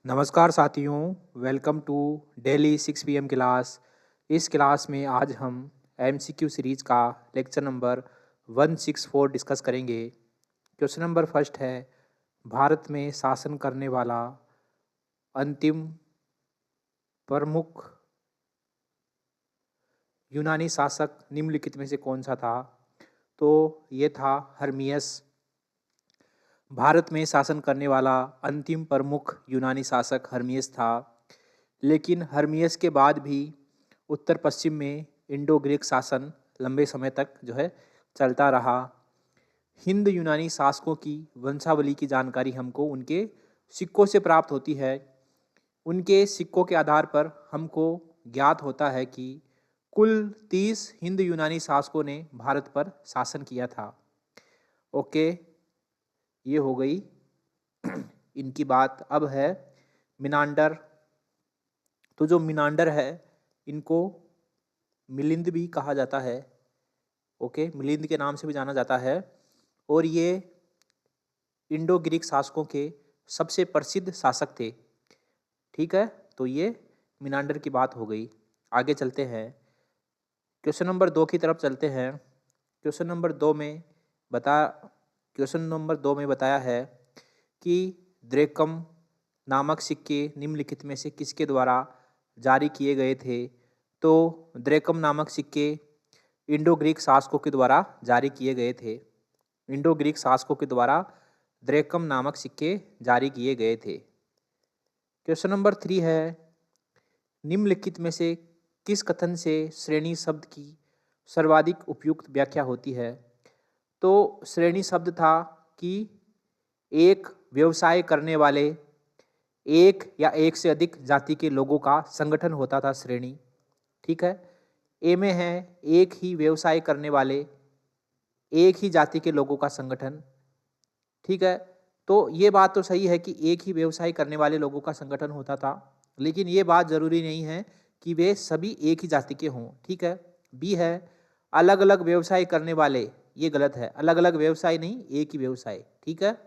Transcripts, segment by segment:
नमस्कार साथियों, welcome to daily 6 PM class. इस क्लास में आज हम एमसीक्यू सीरीज का लेक्चर नंबर 164 डिस्कस करेंगे। क्वेश्चन नंबर फर्स्ट है, भारत में शासन करने वाला अंतिम प्रमुख यूनानी शासक निम्नलिखित में से कौन सा था? तो ये था हर्मियस। भारत में शासन करने वाला अंतिम प्रमुख यूनानी शासक हर्मियस था। लेकिन हर्मियस के बाद भी उत्तर पश्चिम में इंडो ग्रीक शासन लंबे समय तक चलता रहा। हिंद यूनानी शासकों की वंशावली की जानकारी हमको उनके सिक्कों से प्राप्त होती है। उनके सिक्कों के आधार पर हमको ज्ञात होता है कि कुल 30 हिंद यूनानी शासकों ने भारत पर शासन किया था। ओके, ये हो गई इनकी बात। अब है मिनांडर। तो जो मिनांडर है, इनको मिलिंद भी कहा जाता है। ओके, मिलिंद के नाम से भी जाना जाता है। और ये इंडो ग्रीक शासकों के सबसे प्रसिद्ध शासक थे। ठीक है, तो ये मिनांडर की बात हो गई। आगे चलते हैं, क्वेश्चन नंबर 2 की तरफ चलते हैं। क्वेश्चन नंबर 2 में बताया है कि द्रेकम नामक सिक्के निम्नलिखित में से किसके द्वारा जारी किए गए थे? तो द्रेकम नामक सिक्के इंडो ग्रीक शासकों के द्वारा जारी किए गए थे। इंडो ग्रीक शासकों के द्वारा द्रेकम नामक सिक्के जारी किए गए थे। क्वेश्चन नंबर 3 है, निम्नलिखित में से किस कथन से श्रेणी शब्द की सर्वाधिक उपयुक्त व्याख्या होती है? तो श्रेणी शब्द था कि एक व्यवसाय करने वाले एक या एक से अधिक जाति के लोगों का संगठन होता था श्रेणी। ठीक है, ए में है एक ही व्यवसाय करने वाले एक ही जाति के लोगों का संगठन। ठीक है, तो ये बात तो सही है कि एक ही व्यवसाय करने वाले लोगों का संगठन होता था, लेकिन ये बात जरूरी नहीं है कि वे सभी एक ही जाति के हों। ठीक है, बी है अलग अलग व्यवसाय करने वाले। ये गलत है, अलग अलग व्यवसाय नहीं, एक ही व्यवसाय। ठीक है,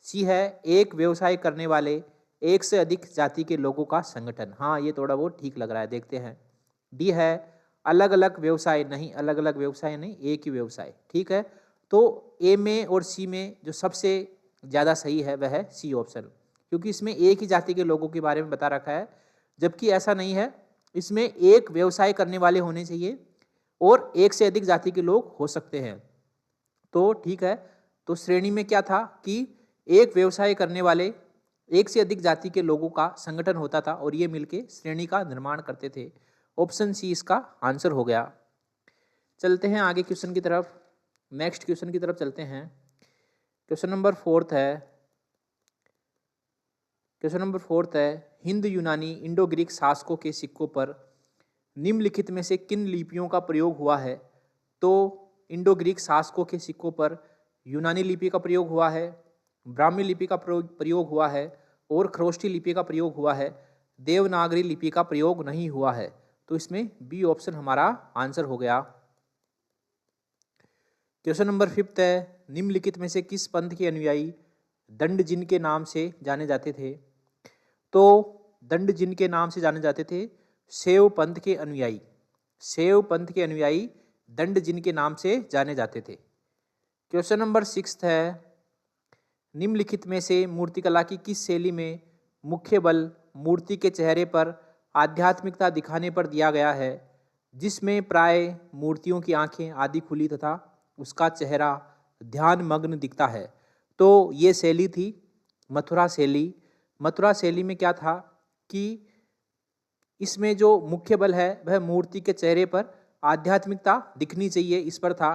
सी है एक व्यवसाय करने वाले एक से अधिक जाति के लोगों का संगठन। हाँ, ये थोड़ा बहुत ठीक लग रहा है, देखते हैं। डी है अलग अलग व्यवसाय नहीं, अलग अलग व्यवसाय नहीं, एक ही व्यवसाय। ठीक है, तो ए में और सी में जो सबसे ज़्यादा सही है वह है सी ऑप्शन, क्योंकि इसमें एक ही जाति के लोगों के बारे में बता रखा है, जबकि ऐसा नहीं है। इसमें एक व्यवसाय करने वाले होने चाहिए और एक से अधिक जाति के लोग हो सकते हैं। तो ठीक है, तो श्रेणी में क्या था कि एक व्यवसाय करने वाले एक से अधिक जाति के लोगों का संगठन होता था और ये मिलके श्रेणी का निर्माण करते थे। ऑप्शन सी इसका आंसर हो गया। चलते हैं आगे क्वेश्चन की तरफ। नेक्स्ट क्वेश्चन की तरफ चलते हैं। क्वेश्चन नंबर 4 है। क्वेश्चन नंबर 4 है, हिंद यूनानी इंडो ग्रीक शासकों के सिक्कों पर निम्नलिखित में से किन लिपियों का प्रयोग हुआ है? तो इंडो ग्रीक शासकों के सिक्कों पर यूनानी लिपि का प्रयोग हुआ है, ब्राह्मी लिपि का प्रयोग हुआ है और खरोष्ठी लिपि का प्रयोग हुआ है। देवनागरी लिपि का प्रयोग नहीं हुआ है। तो इसमें बी ऑप्शन हमारा आंसर हो गया। क्वेश्चन नंबर 5 है, निम्नलिखित में से किस पंथ के अनुयायी दंड जिन के नाम से जाने जाते थे? तो दंड जिन के नाम से जाने जाते थे शैव पंथ के अनुयायी। शैव पंथ के अनुयायी दंड जिन के नाम से जाने जाते थे। क्वेश्चन नंबर 6 है, निम्नलिखित में से मूर्तिकला की किस शैली में मुख्य बल मूर्ति के चेहरे पर आध्यात्मिकता दिखाने पर दिया गया है, जिसमें प्राय मूर्तियों की आंखें आदि खुली तथा उसका चेहरा ध्यान मग्न दिखता है? तो ये शैली थी मथुरा शैली। मथुरा शैली में क्या था कि इसमें जो मुख्य बल है वह मूर्ति के चेहरे पर आध्यात्मिकता दिखनी चाहिए, इस पर था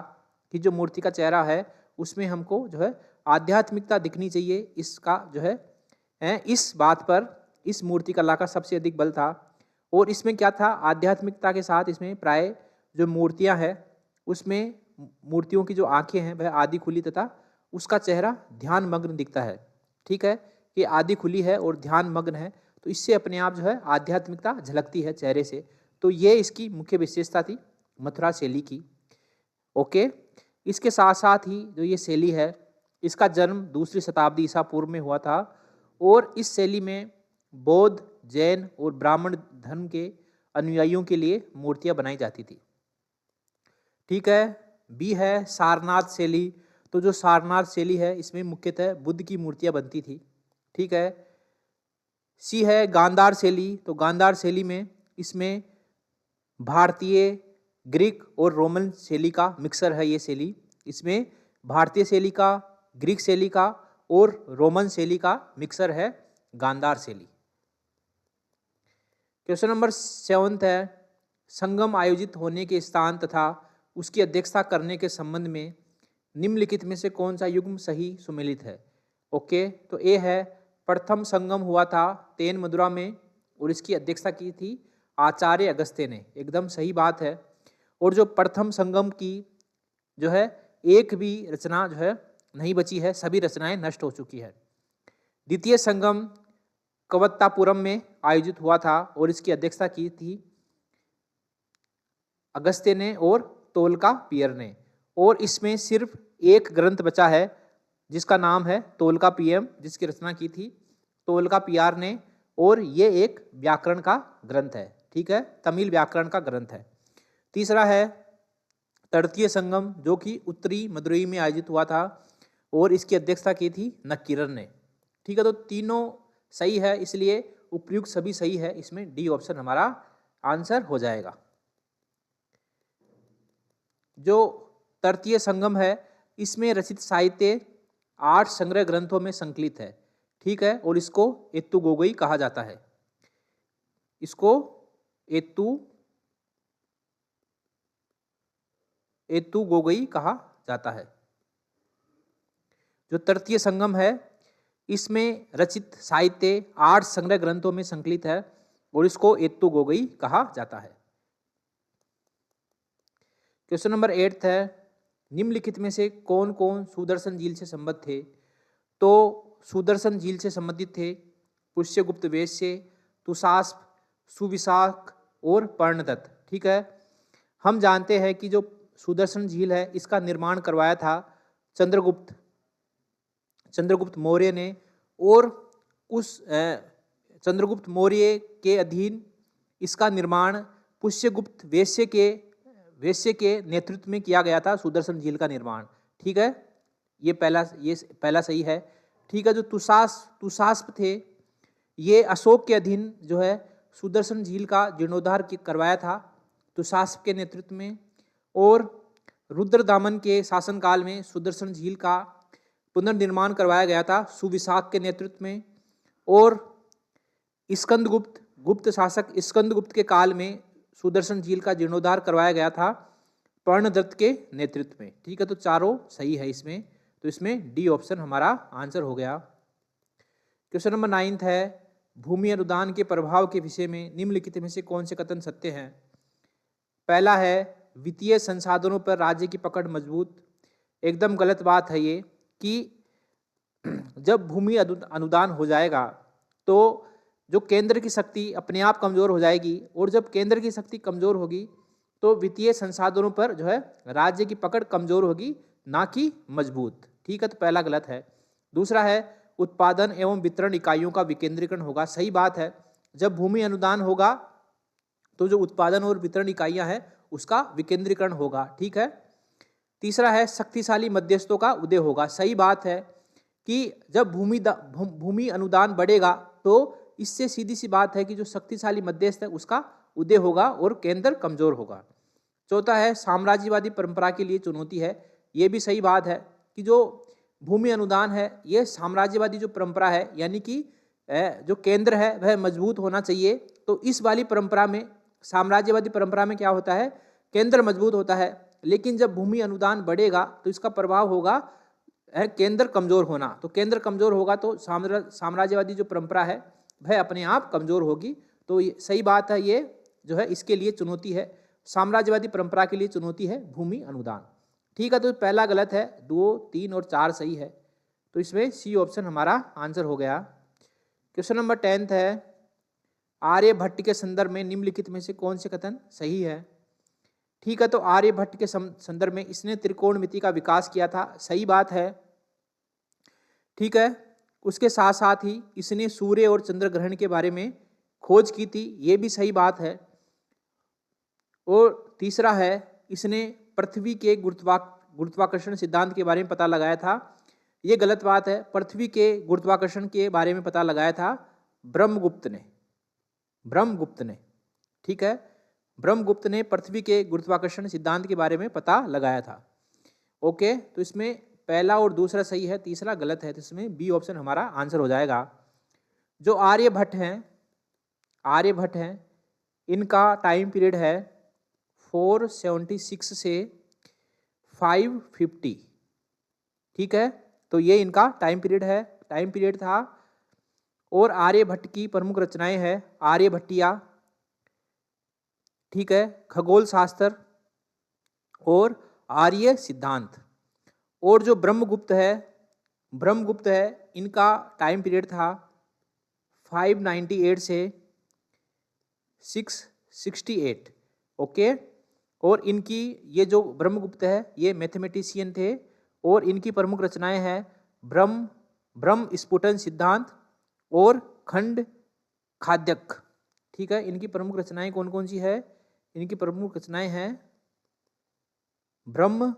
कि जो मूर्ति का चेहरा है उसमें हमको आध्यात्मिकता दिखनी चाहिए। इसका इस बात पर इस मूर्ति कला का सबसे अधिक बल था। और इसमें क्या था, आध्यात्मिकता के साथ इसमें प्राय जो मूर्तियां हैं उसमें मूर्तियों की जो आंखें हैं वह आधी खुली तथा उसका चेहरा ध्यान मग्न दिखता है। ठीक है, कि आधी खुली है और ध्यान मग्न है, तो इससे अपने आप आध्यात्मिकता झलकती है चेहरे से। तो ये इसकी मुख्य विशेषता थी मथुरा शैली की। ओके, इसके साथ साथ ही जो ये शैली है इसका जन्म 2री शताब्दी ईसा पूर्व में हुआ था और इस शैली में बौद्ध, जैन और ब्राह्मण धर्म के अनुयायियों के लिए मूर्तियां बनाई जाती थी। ठीक है। बी है सारनाथ शैली। तो जो सारनाथ शैली है इसमें मुख्यतः बुद्ध की मूर्तियां बनती थी। ठीक है। सी है गांधार शैली। तो गांधार शैली में इसमें भारतीय, ग्रीक और रोमन शैली का मिक्सर है ये शैली। इसमें भारतीय शैली का, ग्रीक शैली का और रोमन शैली का मिक्सर है गांधार शैली। क्वेश्चन नंबर 7 है संगम आयोजित होने के स्थान तथा उसकी अध्यक्षता करने के संबंध में निम्नलिखित में से कौन सा युग्म सही सुमेलित है। ओके, तो ए है प्रथम संगम हुआ था तेन मदुरा में और इसकी अध्यक्षता की थी आचार्य अगस्त्य ने। एकदम सही बात है। और जो प्रथम संगम की जो है एक भी रचना जो है नहीं बची है, सभी रचनाएं नष्ट हो चुकी है। द्वितीय संगम कवत्तापुरम में आयोजित हुआ था और इसकी अध्यक्षता की थी अगस्त्य ने और तोलकापियर ने। और इसमें सिर्फ एक ग्रंथ बचा है जिसका नाम है तोलकापियम, जिसकी रचना की थी तोलकापियर ने, और ये एक व्याकरण का ग्रंथ है। ठीक है, तमिल व्याकरण का ग्रंथ है। तीसरा है तृतीय संगम जो कि उत्तरी मदुरई में आयोजित हुआ था और इसकी अध्यक्षता की थी नक्कीरन ने। ठीक है, तो तीनों सही है, इसलिए उपयुक्त सभी सही है। इसमें डी ऑप्शन हमारा आंसर हो जाएगा। जो तृतीय संगम है इसमें रचित साहित्य 8 संग्रह ग्रंथों में संकलित है। ठीक है, और इसको एत्तु गोगोई कहा जाता है। इसको एत्तु गोगोई कहा जाता है। जो तृतीय संगम है इसमें रचित साहित्य 8 संग्रह ग्रंथों में संकलित है और इसको एत्तु गोगोई कहा जाता है। क्वेश्चन नंबर 8 है निम्नलिखित में से कौन कौन सुदर्शन झील से संबद्ध थे। तो सुदर्शन झील से संबंधित थे पुष्यगुप्त वेश्य, तुषास्प, सुविशाख और पर्णदत्त। ठीक है, हम जानते हैं कि जो सुदर्शन झील है इसका निर्माण करवाया था चंद्रगुप्त मौर्य ने, और उस चंद्रगुप्त मौर्य के अधीन इसका निर्माण पुष्यगुप्त वेश्य के नेतृत्व में किया गया था सुदर्शन झील का निर्माण। ठीक है, ये पहला सही है। ठीक है, जो तुषास्प थे ये अशोक के अधीन जो है सुदर्शन झील का जीर्णोद्धार करवाया था तुषास्प के नेतृत्व में, और रुद्रदामन के शासनकाल में सुदर्शन झील का पुनर्निर्माण करवाया गया था सुविशाख के नेतृत्व में, और गुप्त शासक स्कंदगुप्त के काल में सुदर्शन झील का जीर्णोद्धार करवाया गया था पर्णदत्त के नेतृत्व में। ठीक है, तो चारों सही है इसमें, तो इसमें डी ऑप्शन हमारा आंसर हो गया। क्वेश्चन नंबर 9 है भूमि अनुदान के प्रभाव के विषय में निम्नलिखित में से कौन से कथन सत्य हैं। पहला है वित्तीय संसाधनों पर राज्य की पकड़ मजबूत। एकदम गलत बात है ये कि जब भूमि अनुदान हो जाएगा तो जो केंद्र की शक्ति अपने आप कमजोर हो जाएगी, और जब केंद्र की शक्ति कमजोर होगी तो वित्तीय संसाधनों पर जो है राज्य की पकड़ कमजोर होगी, ना कि मजबूत। ठीक है, तो पहला गलत है। दूसरा है उत्पादन एवं वितरण इकाइयों का विकेंद्रीकरण होगा। सही बात है, जब भूमि अनुदान होगा तो जो उत्पादन और वितरण इकाइयां हैं उसका विकेंद्रीकरण होगा। ठीक है। तीसरा है शक्तिशाली मध्यस्थों का उदय होगा। सही बात है कि जब भूमि अनुदान बढ़ेगा तो इससे सीधी सी बात है कि जो शक्तिशाली मध्यस्थ है उसका उदय होगा और केंद्र कमजोर होगा। चौथा है साम्राज्यवादी परंपरा के लिए चुनौती है। ये भी सही बात है कि जो भूमि अनुदान है ये साम्राज्यवादी जो परंपरा है, यानी कि जो केंद्र है वह मजबूत होना चाहिए। तो इस वाली परंपरा में, साम्राज्यवादी परंपरा में क्या होता है, केंद्र मजबूत होता है, लेकिन जब भूमि अनुदान बढ़ेगा तो इसका प्रभाव होगा केंद्र कमजोर होना। तो केंद्र कमजोर होगा तो साम्राज्यवादी जो परंपरा है वह अपने आप कमजोर होगी। तो सही बात है, ये जो है इसके लिए चुनौती है, साम्राज्यवादी परंपरा के लिए चुनौती है भूमि अनुदान। ठीक है, तो पहला गलत है, 2, 3 और 4 सही है, तो इसमें सी ऑप्शन हमारा आंसर हो गया। क्वेश्चन नंबर 10 है आर्यभट्ट के संदर्भ में निम्नलिखित में से कौन से कथन सही है। ठीक है, तो आर्यभट्ट के संदर्भ में इसने त्रिकोणमिति का विकास किया था। सही बात है। ठीक है, उसके साथ साथ ही इसने सूर्य और चंद्र ग्रहण के बारे में खोज की थी, ये भी सही बात है। और तीसरा है, इसने पृथ्वी के गुरुत्वाकर्षण सिद्धांत के बारे में पता लगाया था, ये गलत बात है। पृथ्वी के गुरुत्वाकर्षण के बारे में पता लगाया था ब्रह्मगुप्त ने, ठीक है। ब्रह्मगुप्त ने पृथ्वी के गुरुत्वाकर्षण सिद्धांत के बारे में पता लगाया था। ओके, तो इसमें पहला और दूसरा सही है, तीसरा गलत है, तो इसमें बी ऑप्शन हमारा आंसर हो जाएगा। जो आर्यभट्ट हैं, इनका टाइम पीरियड है 476 से 550, ठीक है। तो ये इनका टाइम पीरियड था। और आर्यभट्ट की प्रमुख रचनाएं हैं आर्यभट्टिया, ठीक है, खगोल शास्त्र और आर्य सिद्धांत। और जो ब्रह्मगुप्त है, इनका टाइम पीरियड था 598 से 668, ओके। और इनकी, ये जो ब्रह्मगुप्त है, ये मैथमेटिशियन थे और इनकी प्रमुख रचनाएं हैं ब्रह्म स्फुटन सिद्धांत और खंड खाद्यक, ठीक है। इनकी प्रमुख रचनाएं कौन कौन सी है? इनकी प्रमुख रचनाएं हैं ब्रह्म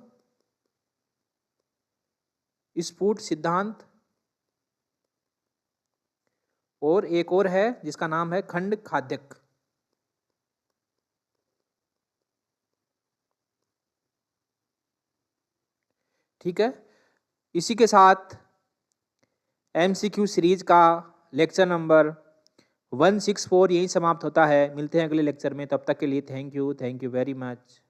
स्फुट सिद्धांत और एक और है जिसका नाम है खंड खाद्यक, ठीक है। इसी के साथ MCQ सीरीज का लेक्चर नंबर 164 यहीं समाप्त होता है। मिलते हैं अगले लेक्चर में, तब तक के लिए थैंक यू वेरी मच।